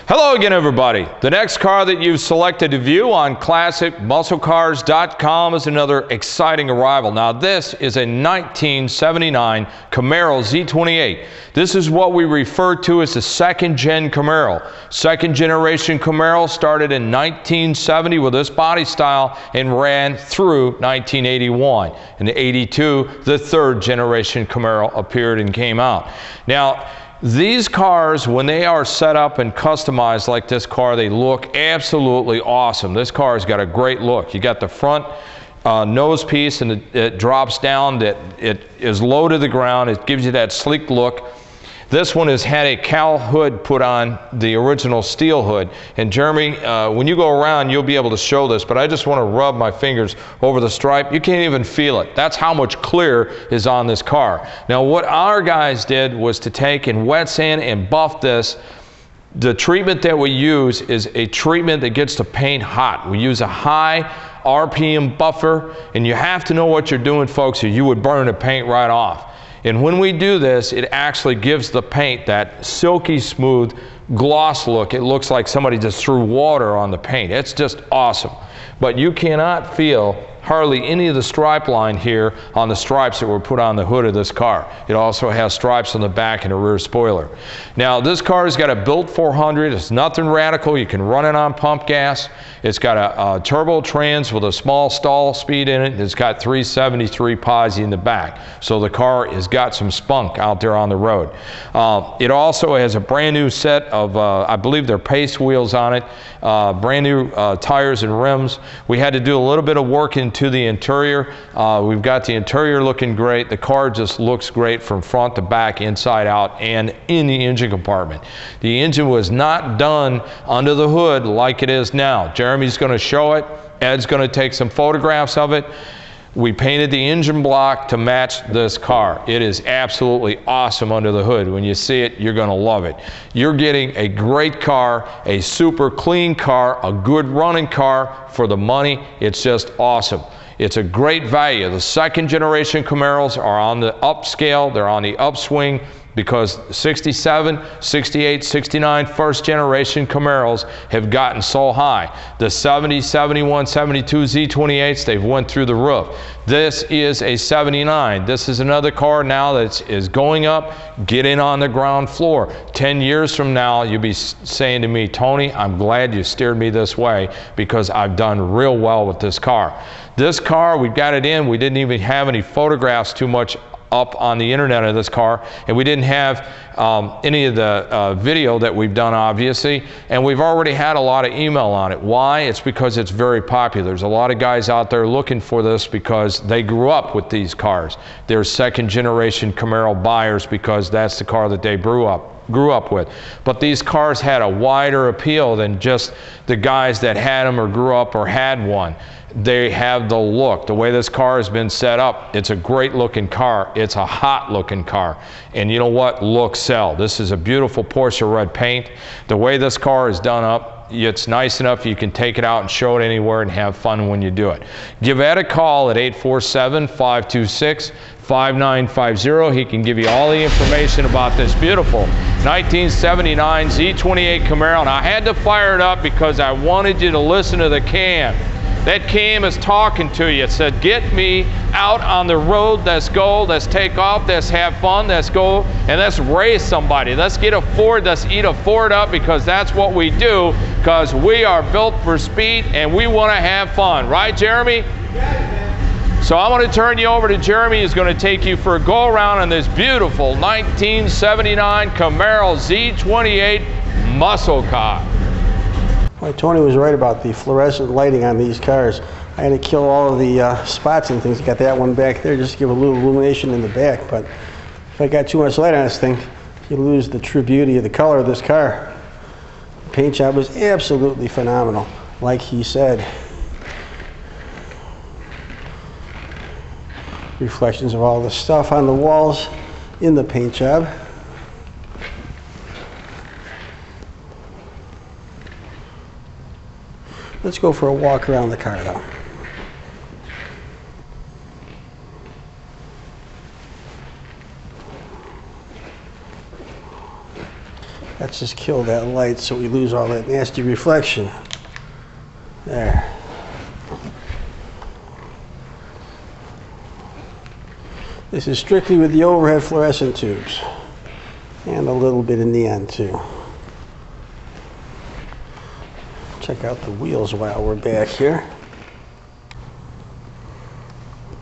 Hello again, everybody. The next car that you've selected to view on ClassicMuscleCars.com is another exciting arrival. Now, this is a 1979 Camaro Z28. This is what we refer to as the second-gen Camaro. Second-generation Camaro started in 1970 with this body style and ran through 1981. In 82, the third-generation Camaro appeared and came out. Now, these cars, when they are set up and customized like this car, they look absolutely awesome. This car has got a great look. You got the front nose piece, and it drops down, that it is low to the ground. It gives you that sleek look. This one has had a cowl hood put on, the original steel hood. And Jeremy, when you go around, you'll be able to show this, but I just want to rub my fingers over the stripe. You can't even feel it. That's how much clear is on this car. Now, what our guys did was to take and wet sand and buff this. The treatment that we use is a treatment that gets the paint hot. We use a high RPM buffer, and you have to know what you're doing, folks, or you would burn the paint right off. And when we do this, it actually gives the paint that silky smooth gloss look. It looks like somebody just threw water on the paint. It's just awesome. But you cannot feel hardly any of the stripe line here on the stripes that were put on the hood of this car. It also has stripes on the back and a rear spoiler. Now, this car has got a built 400. It's nothing radical. You can run it on pump gas. It's got a turbo trans with a small stall speed in it. It's got 373 posi in the back. So the car has got some spunk out there on the road. It also has a brand new set of, I believe they're pace wheels on it, brand new tires and rims. We had to do a little bit of work into the interior. We've got the interior looking great. The car just looks great from front to back, inside out, and in the engine compartment. The engine was not done under the hood like it is now. Jeremy's going to show it. Ed's going to take some photographs of it. We painted the engine block to match this car. It is absolutely awesome under the hood. When you see it, you're going to love it. You're getting a great car, a super clean car, a good running car for the money. It's just awesome. It's a great value. The second generation Camaros are on the upscale. They're on the upswing, because 67, 68, 69 first generation Camaros have gotten so high. The 70, 71, 72 Z28s, they've went through the roof. This is a 79. This is another car now that is going up. Get in on the ground floor. 10 years from now, you'll be saying to me, Tony, I'm glad you steered me this way, because I've done real well with this car. This car, we got it in. We didn't even have any photographs too much up on the internet of this car, and we didn't have any of the video that we've done, obviously, and we've already had a lot of email on it. Why? It's because it's very popular. There's a lot of guys out there looking for this because they grew up with these cars. They're second generation Camaro buyers because that's the car that they grew up with. But these cars had a wider appeal than just the guys that had them or grew up or had one. They have the look. The way this car has been set up, it's a great looking car. It's a hot looking car. And you know what? Looks sell. This is a beautiful Porsche red paint. The way this car is done up, it's nice enough you can take it out and show it anywhere and have fun when you do it. Give Ed a call at 847-526-5950. He can give you all the information about this beautiful 1979 Z28 Camaro. And I had to fire it up because I wanted you to listen to the cam. That cam is talking to you. It said, get me out on the road. Let's go. Let's take off. Let's have fun. Let's go and let's race somebody. Let's get a Ford. Let's eat a Ford up, because that's what we do, because we are built for speed and we want to have fun. Right, Jeremy? So I'm going to turn you over to Jeremy, who's going to take you for a go around on this beautiful 1979 Camaro Z28 muscle car. Well, Tony was right about the fluorescent lighting on these cars. I had to kill all of the spots and things. Got that one back there just to give a little illumination in the back. But if I got too much light on this thing, you lose the true beauty of the color of this car. The paint job was absolutely phenomenal, like he said. Reflections of all the stuff on the walls in the paint job. Let's go for a walk around the car, though. Let's just kill that light so we lose all that nasty reflection. There. This is strictly with the overhead fluorescent tubes. And a little bit in the end too. Check out the wheels while we're back here.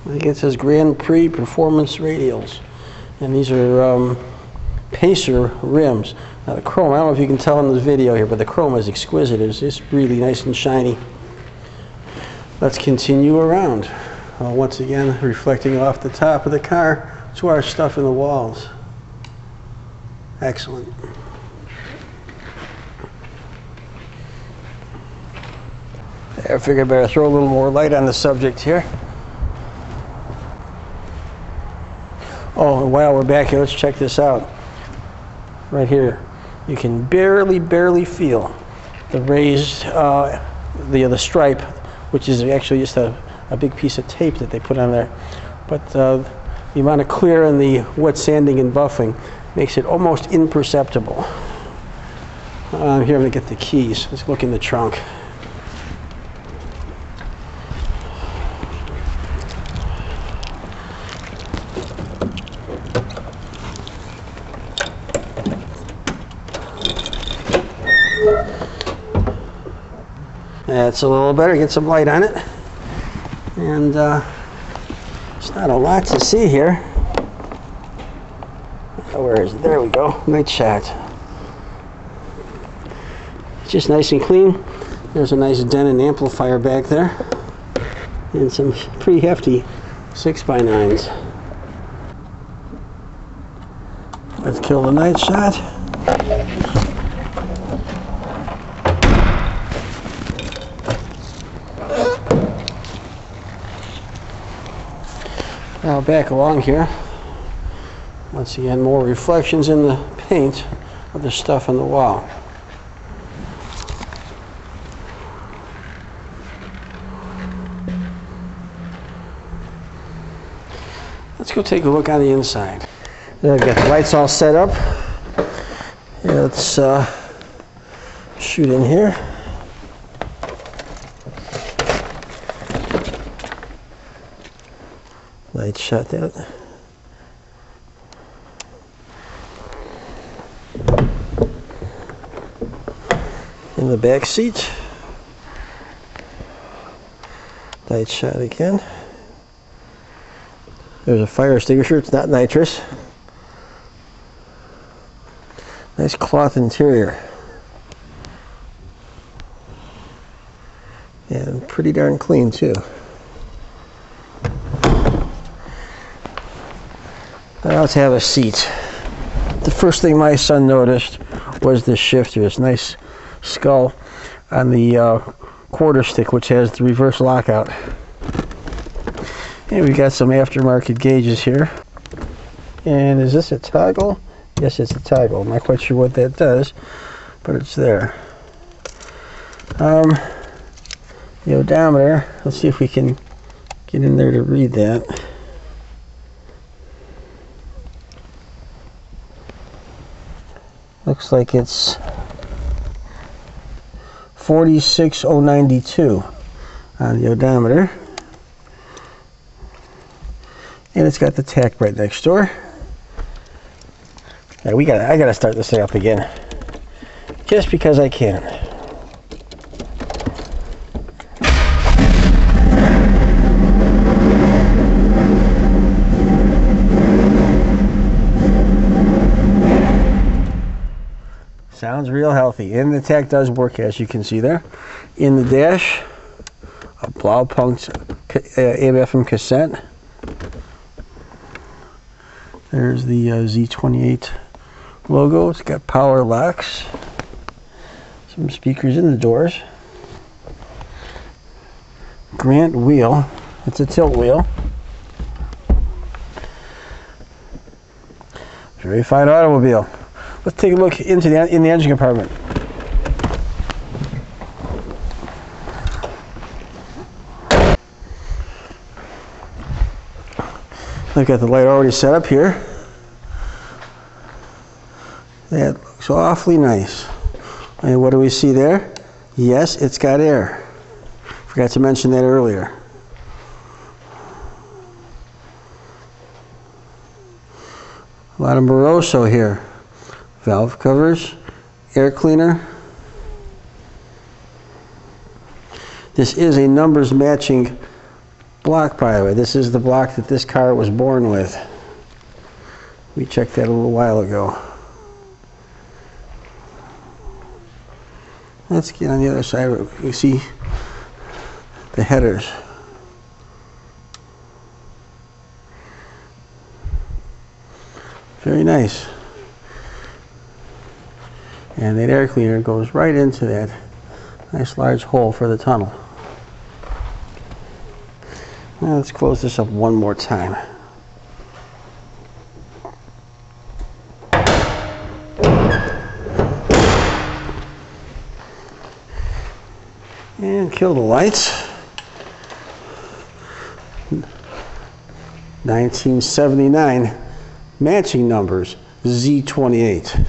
I think it says Grand Prix Performance Radials. And these are Pacer rims. Now the chrome, I don't know if you can tell in this video here, but the chrome is exquisite. It's just really nice and shiny. Let's continue around. Once again, reflecting off the top of the car to our stuff in the walls. Excellent. I figured I better throw a little more light on the subject here. Oh, and while we're back here, let's check this out. Right here, you can barely feel the raised, the stripe, which is actually just a big piece of tape that they put on there. But the amount of clear and the wet sanding and buffing makes it almost imperceptible. Here I'm going to get the keys. Let's look in the trunk. That's a little better. Get some light on it. And it's not a lot to see here. Where is it? There we go. Nice shot. It's just nice and clean. There's a nice Denon amplifier back there. And some pretty hefty 6x9s. Let's kill the night shot. Now back along here, once again more reflections in the paint of the stuff on the wall. Let's go take a look on the inside. There, I've got the lights all set up. Yeah, let's shoot in here. Light shut out. In the back seat. Light shot again. There's a fire extinguisher. It's not nitrous. Nice cloth interior. And pretty darn clean too. Now let's have a seat. The first thing my son noticed was the shifter. This nice skull on the quarter stick, which has the reverse lockout. And we got some aftermarket gauges here. And is this a toggle? Yes, it's a toggle. I'm not quite sure what that does, but it's there. The odometer, let's see if we can get in there to read that. Looks like it's 46,092 on the odometer. And it's got the tach right next door. Yeah, I gotta start this thing up again. Just because I can. Sounds real healthy. And the tach does work, as you can see there. In the dash, a Blaupunkt AM/FM cassette. There's the Z28 logo. It's got power locks. Some speakers in the doors. Grant wheel. It's a tilt wheel. Very fine automobile. Let's take a look into the engine compartment. I've got the light already set up here. That Looks awfully nice. And what do we see there? Yes, it's got air. Forgot to mention that earlier. A lot of Moroso here. Valve covers, air cleaner. This is a numbers matching block, by the way. This is the block that this car was born with. We checked that a little while ago. Let's get on the other side. You see the headers. Very nice. And that air cleaner goes right into that nice large hole for the tunnel. Now let's close this up one more time. And kill the lights. 1979 matching numbers Z28.